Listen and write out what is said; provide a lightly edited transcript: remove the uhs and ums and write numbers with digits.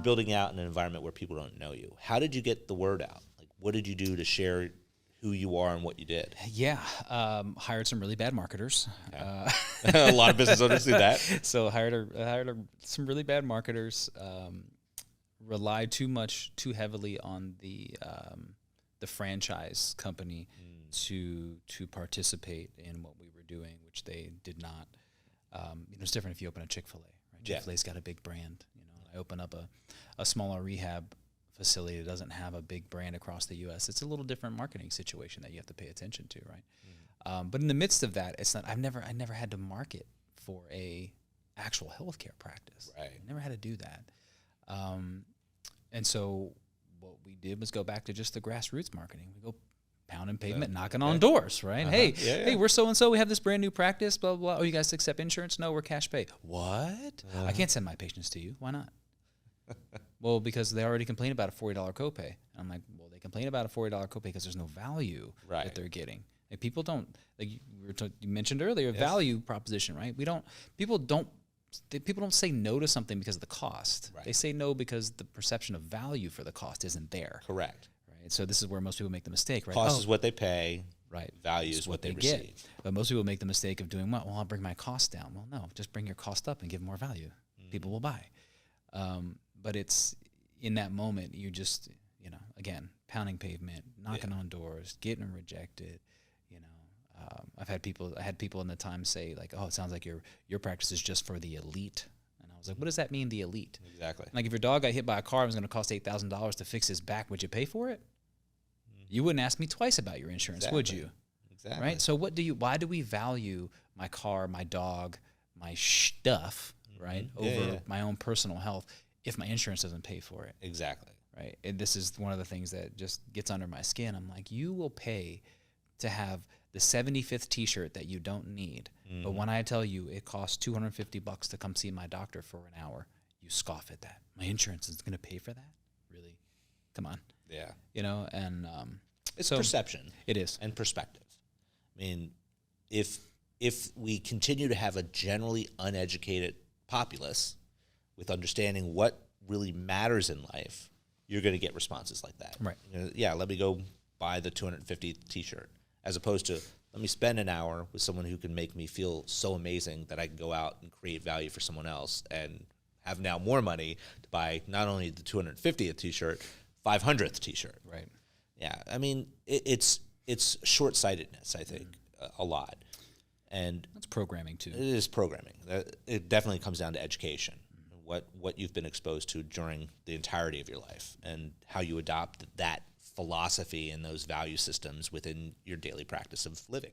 building out in an environment where people don't know you. How did you get the word out? Like, what did you do to share who you are and what you did? Yeah, hired some really bad marketers. Yeah. A lot of business owners do that. So hired some really bad marketers. Relied too heavily on the franchise company to participate in what we were doing, which they did not. It's different if you open a Chick-fil-A. Right? Chick-fil-A's got a big brand. I open up a smaller rehab facility that doesn't have a big brand across the U.S. It's a little different marketing situation that you have to pay attention to, right? But in the midst of that, it's not. I never had to market for a actual healthcare practice. Right. I never had to do that. And so what we did was go back to just the grassroots marketing. We go pounding pavement, knocking on doors, right? Hey, we're so-and-so. We have this brand new practice, blah, blah, blah. Oh, you guys accept insurance? No, we're cash pay. What? I can't send my patients to you. Why not? Well, because they already complain about a $40 copay. And I'm like, well, they complain about a $40 copay because there's no value that they're getting. Like, people don't, like you mentioned earlier, value proposition, right? People don't say no to something because of the cost. Right. They say no because the perception of value for the cost isn't there. Correct. Right. So this is where most people make the mistake, right? Cost is what they pay. Right. Value is what they receive. Get. But most people make the mistake of doing what? Well, I'll bring my cost down. Well, no, just bring your cost up and give more value. People will buy. But it's in that moment, you just, again, pounding pavement, knocking on doors, getting rejected. I had people in the time say, like, oh, it sounds like your practice is just for the elite. And I was like, what does that mean, the elite? Exactly. Like, if your dog got hit by a car and was going to cost $8,000 to fix his back, would you pay for it? You wouldn't ask me twice about your insurance, would you? Exactly. Right? So why do we value my car, my dog, my stuff, right, over my own personal health if my insurance doesn't pay for it? Exactly. Right? And this is one of the things that just gets under my skin. I'm like, you will pay to have the 75th T-shirt that you don't need, but when I tell you it costs $250 to come see my doctor for an hour, you scoff at that. My insurance is going to pay for that? Really? Come on. Yeah. And it's perception. It is. And perspective. I mean, if we continue to have a generally uneducated populace with understanding what really matters in life, you're going to get responses like that. Right. Let me go buy the 250th T-shirt, as opposed to let me spend an hour with someone who can make me feel so amazing that I can go out and create value for someone else and have now more money to buy not only the 250th T-shirt, 500th T-shirt. Right. Yeah. I mean, it's short-sightedness, I think, a lot. And that's programming too. It is programming. It definitely comes down to education, what you've been exposed to during the entirety of your life, and how you adopt that philosophy and those value systems within your daily practice of living.